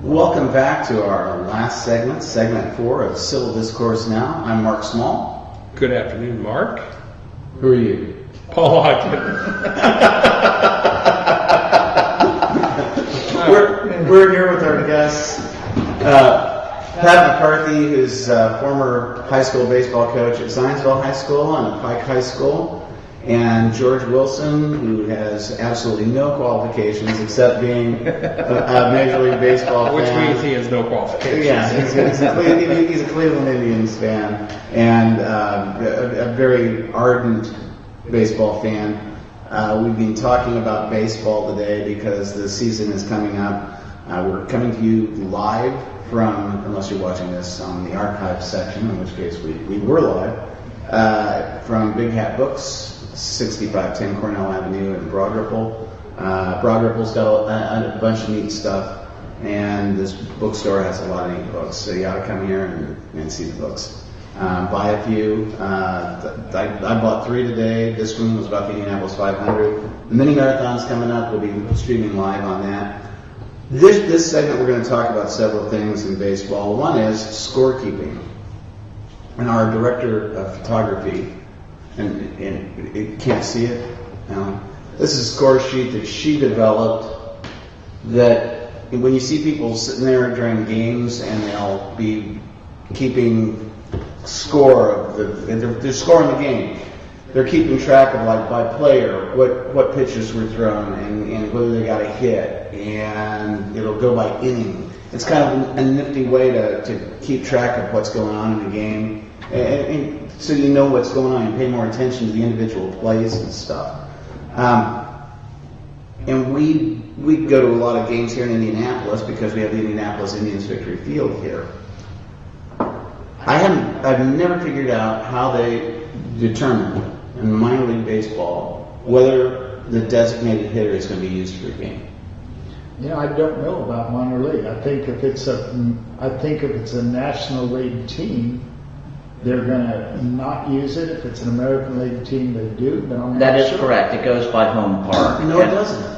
Welcome back to our last segment, segment 4 of Civil Discourse Now. I'm Mark Small. Good afternoon, Mark. Who are you? Paul Ogden. We're here with our guests, Pat McCarthy, who's a former high school baseball coach at Zionsville High School and Pike High School, and George Wilson, who has absolutely no qualifications except being a Major League Baseball fan. Which means he has no qualifications. Yeah, he's a Cleveland Indians fan and a very ardent baseball fan. We've been talking about baseball today because the season is coming up. We're coming to you live from, unless you're watching this on the archive section, in which case we were live, from Big Hat Books, 6510 Cornell Avenue in Broad Ripple. Broad Ripple's got a bunch of neat stuff, and this bookstore has a lot of neat books, so you ought to come here and see the books. Buy a few. I bought 3 today. This one was about the Indianapolis 500. The mini marathon's coming up. We'll be streaming live on that. This segment, we're going to talk about several things in baseball. One is scorekeeping. And our director of photography, and you can't see it. This is a score sheet that she developed that when you see people sitting there during games and they'll be keeping score of they're scoring the game. They're keeping track of, like, by player, what pitches were thrown and whether they got a hit, and it'll go by inning. It's kind of a nifty way to keep track of what's going on in the game, and so you know what's going on. You pay more attention to the individual plays and stuff. And we go to a lot of games here in Indianapolis because we have the Indianapolis Indians Victory Field here. I've never figured out how they determine in minor league baseball whether the designated hitter is going to be used for a game. I don't know about minor league. I think if it's a National League team, they're going to not use it. If it's an American League team, they do. But I'm that not is sure. correct. It goes by home park. No, it doesn't.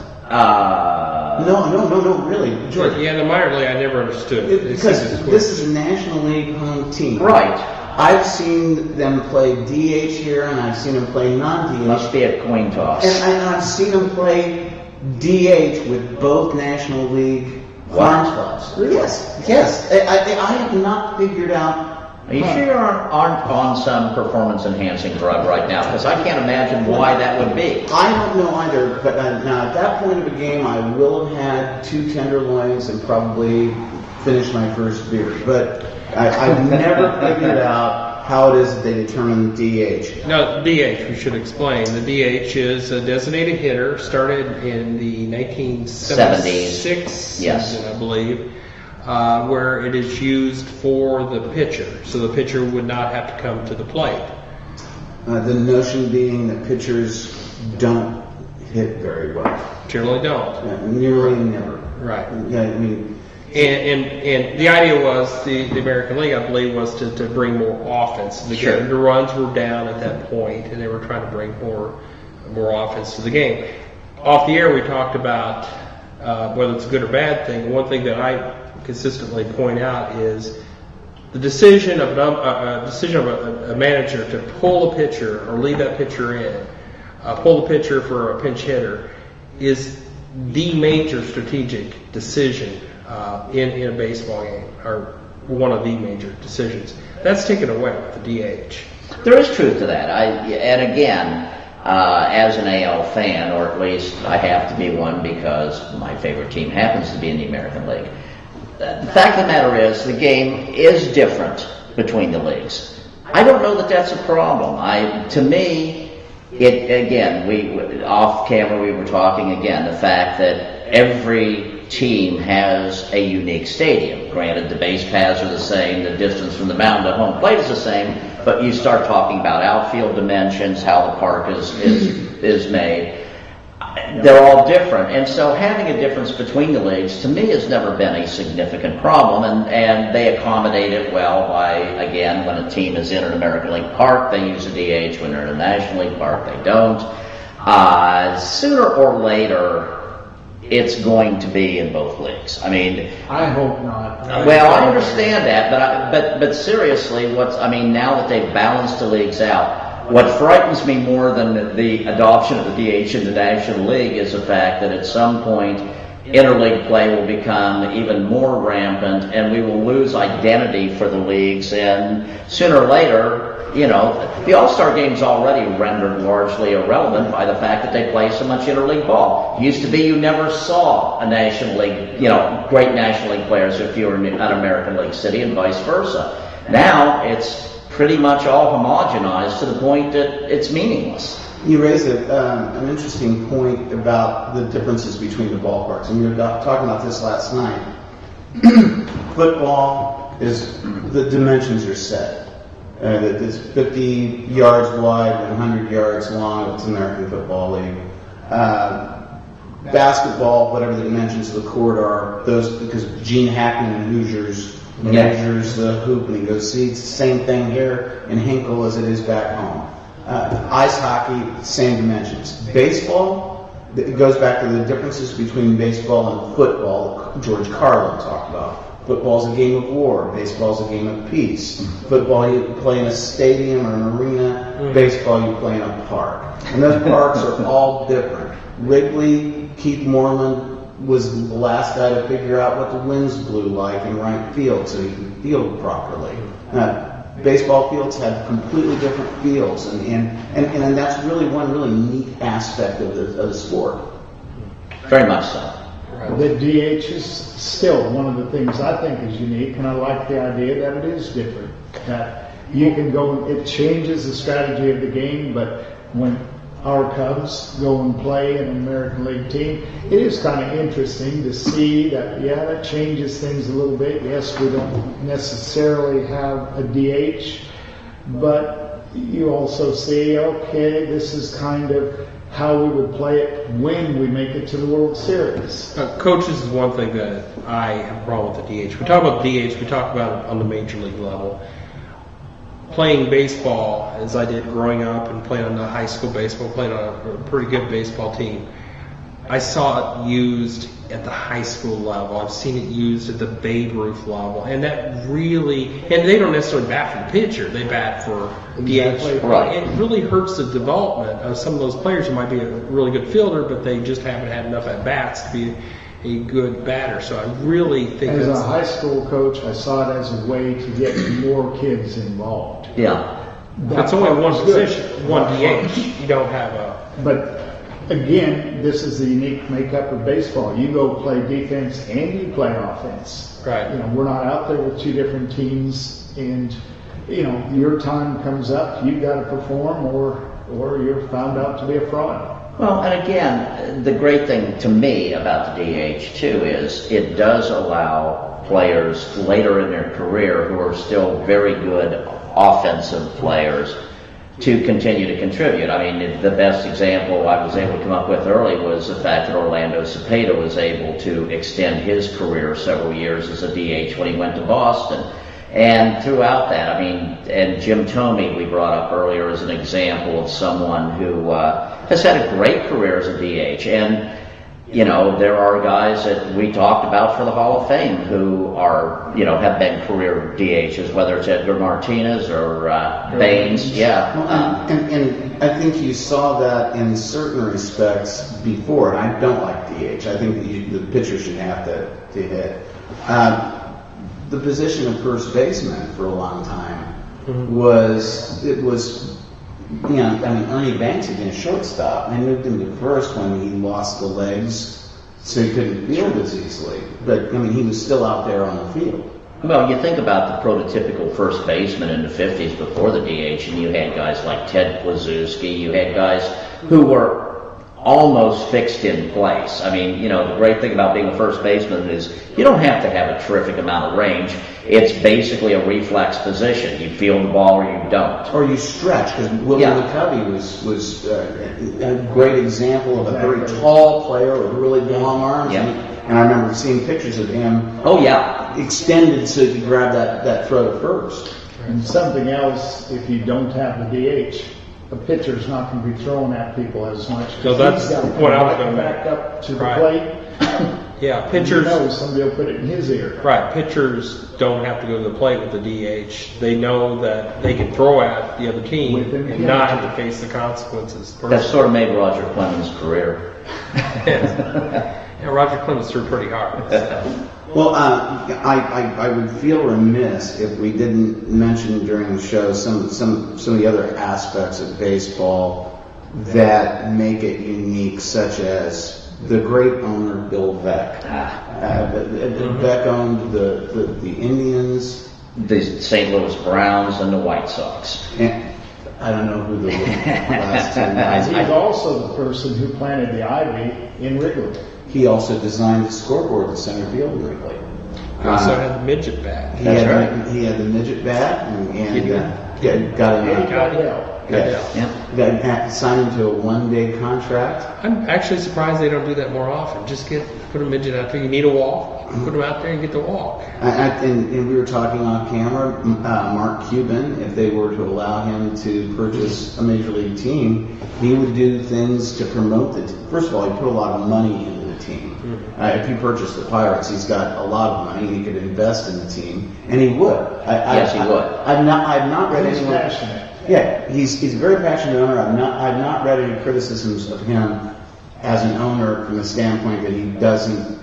No, really, George. Yeah, the minor league, I never understood it. Because this is a National League home team. Right. I've seen them play DH here, and I've seen them play non-DH. Must be a coin toss. And I've seen them play DH with both National League farm clubs. Really? Yes. I have not figured out. Are you sure you aren't on some performance-enhancing drug right now? Because I can't imagine why that would be. I don't know either, but now at that point of the game, I will have had 2 tenderloins and probably finished my first beer. But I've never figured out how it is that they determine DH. No, DH, we should explain. The DH is a designated hitter, started in the 1976 Yes. season, I believe, where it is used for the pitcher. So the pitcher would not have to come to the plate. The notion being that pitchers don't hit very well. Generally don't. Nearly never. Right. Yeah, I mean, And the idea was, the American League, I believe, was to bring more offense to the Sure. game. The runs were down at that point, and they were trying to bring more offense to the game. Off the air, we talked about whether it's a good or bad thing. One thing that I consistently point out is the decision of a manager to pull a pitcher or leave that pitcher in, pull the pitcher for a pinch hitter, is the major strategic decision in a baseball game, or one of the major decisions. That's taken away with the DH. There is truth to that. And again, as an AL fan, or at least I have to be one because my favorite team happens to be in the American League. The fact of the matter is, the game is different between the leagues. I don't know that that's a problem. To me, off camera we were talking again, the fact that every team has a unique stadium. Granted, the base paths are the same, the distance from the mountain to home plate is the same, but you start talking about outfield dimensions, how the park is made. They're all different, and so having a difference between the leagues to me has never been a significant problem, and they accommodate it well by, again, when a team is in an American League park, they use a DH. When they're in a National League park, they don't. Sooner or later, it's going to be in both leagues. I mean, I hope not. Well, I understand that, but seriously, now that they've balanced the leagues out, what frightens me more than the adoption of the DH in the National League is the fact that at some point interleague play will become even more rampant, and we will lose identity for the leagues, and sooner or later, the All-Star game's already rendered largely irrelevant by the fact that they play so much interleague ball. It used to be you never saw a National League, great National League players if you were in an American League city and vice versa. Now it's pretty much all homogenized to the point that it's meaningless. You raise an interesting point about the differences between the ballparks, and we were talking about this last night. Football the dimensions are set. It's 50 yards wide and 100 yards long. It's American Football League. Basketball, whatever the dimensions of the court are, those, because Gene Hackman and Hoosiers measures the hoop and he goes, see, it's the same thing here in Hinkle as it is back home. Ice hockey, same dimensions. Baseball, it goes back to the differences between baseball and football that George Carlin talked about. Football's a game of war. Baseball's a game of peace. Football, you play in a stadium or an arena. Baseball, you play in a park. And those parks are all different. Wrigley, Keith Moreland was the last guy to figure out what the winds blew like in right field so he could field properly. Baseball fields have completely different fields, and that's really one really neat aspect of the sport. Very much so. The DH is still one of the things I think is unique, and I like the idea that it is different. That you can go, it changes the strategy of the game, but when our Cubs go and play in an American League team, it is kind of interesting to see that, that changes things a little bit. Yes, we don't necessarily have a DH, but you also see, okay, this is kind of how we would play it when we make it to the World Series. Coaches is one thing that I have a problem with the DH. We talk about the DH, we talk about it on the major league level. Playing baseball, as I did growing up and playing on the high school baseball, playing on a pretty good baseball team, I saw it used at the high school level. I've seen it used at the Babe Ruth level, and that really, and they don't necessarily bat for the pitcher, they bat for DH. Right. It really hurts the development of some of those players who might be a really good fielder, but they just haven't had enough at bats to be a good batter. So I really think as a high school coach, I saw it as a way to get more kids involved. Yeah. That's only one position, one DH. You don't have a. But again, this is the unique makeup of baseball. You go play defense and you play offense. Right. We're not out there with two different teams, and your time comes up, you've got to perform, or you're found out to be a fraud. Well, and again, the great thing to me about the DH too is it does allow players later in their career who are still very good offensive players to continue to contribute. I mean, the best example I was able to come up with early was the fact that Orlando Cepeda was able to extend his career several years as a DH when he went to Boston. And throughout that, I mean, and Jim Thome we brought up earlier as an example of someone who has had a great career as a DH. And, there are guys that we talked about for the Hall of Fame who are, have been career DHs, whether it's Edgar Martinez or Baines. Yeah. And I think you saw that in certain respects before, and I don't like DH. I think that the pitcher should have to hit. The position of first baseman for a long time was Ernie Banks had been a shortstop, and they moved him to first when he lost the legs, so he couldn't field as easily. But he was still out there on the field. Well, you think about the prototypical first baseman in the 50s before the DH, and you had guys like Ted Kluszewski, you had guys who were almost fixed in place. I mean, the great thing about being a first baseman is you don't have to have a terrific amount of range. It's basically a reflex position. You feel the ball or you don't. Or you stretch, because Willie McCarthy was a great example of a very tall player with really long arms. Yeah. And I remember seeing pictures of him extended so he could grab that throw at first. And something else, if you don't have the DH, the pitcher's not going to be throwing at people as much. So that's what I was going to back up to the Right. plate. Yeah, pitchers. Somebody will put it in his ear. Right, pitchers don't have to go to the plate with the DH. They know that they can throw at the other team and not have to face the consequences. That sort of made Roger Clemens' career. Yeah, Roger Clemens threw pretty hard. So. Well, I would feel remiss if we didn't mention during the show some of the other aspects of baseball that make it unique, such as the great owner Bill Veeck. Veeck owned the Indians, The St. Louis Browns, and the White Sox. and I don't know who the last two guys. He's also the person who planted the ivy in Wrigley. He also designed the scoreboard at center field in Wrigley. He also had the midget bat. He had the midget bat and got signed into a one-day contract. I'm actually surprised they don't do that more often. Just put a midget out there. You need a walk, put him out there and get the walk. And we were talking on camera, Mark Cuban, if they were to allow him to purchase a major league team, he would do things to promote the team. First of all, he put a lot of money into the team. If he purchased the Pirates, he's got a lot of money and he could invest in the team, and he would. Yes, he would. I've not read He's anyone. passionate. Yeah, he's a very passionate owner. I've not read any criticisms of him as an owner from the standpoint that he doesn't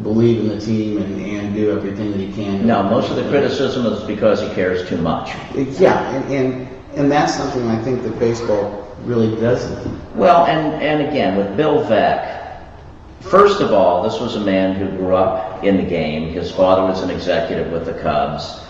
believe in the team and do everything that he can. No, most of the criticism is because he cares too much. Yeah, and that's something I think that baseball really doesn't. Well, and again, with Bill Veeck, first of all, this was a man who grew up in the game. His father was an executive with the Cubs.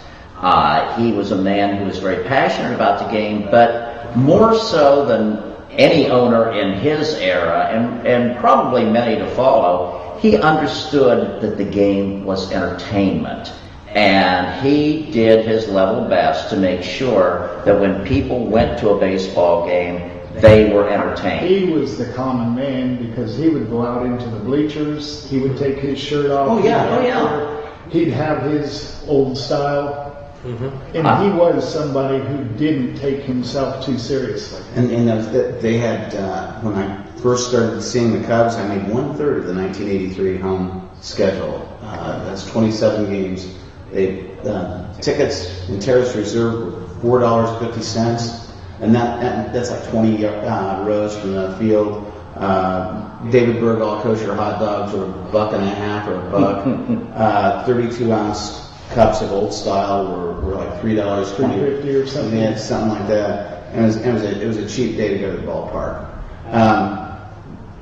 He was a man who was very passionate about the game, but more so than any owner in his era, and probably many to follow, he understood that the game was entertainment. And he did his level best to make sure that when people went to a baseball game, they were entertained. He was the common man because he would go out into the bleachers. He would take his shirt off. Oh yeah. He'd have his old style. And he was somebody who didn't take himself too seriously. And they had, when I first started seeing the Cubs, I made 1/3 of the 1983 home schedule. That's 27 games. Tickets in Terrace Reserve were $4.50, and that's like 20 rows from the field. David Bergall kosher hot dogs were $1.50 or $1. 32-ounce cups of old style were like $3.20 $3.50 or something. Yeah, something like that. And it was a cheap day to go to the ballpark.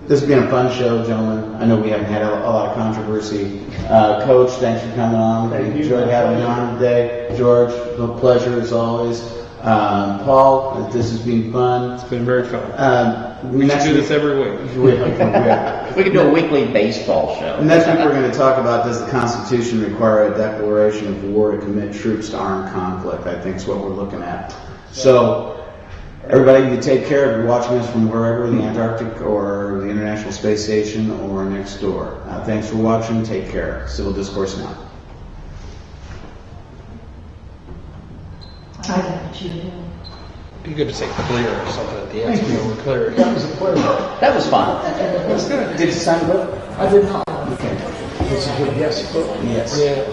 This has been a fun show, gentlemen. I know we haven't had a lot of controversy. Coach, thanks for coming on. Thank you. Enjoyed having you on today. George, a pleasure as always. Paul, this has been fun. It's been very fun. We should do this every week. We could do a weekly baseball show. Next week we're going to talk about, does the Constitution require a declaration of war to commit troops to armed conflict? I think is what we're looking at. So, everybody, you take care if you're watching us from wherever, the Antarctic or the International Space Station or next door. Thanks for watching. Take care. Civil Discourse Now. I got what you do. Be good to say clear or something at the end so we know we're clear. That was a pleasure. That was fun. That's good. Did you sign the book? I did not. Okay. This is your guest book. Yes. Yeah.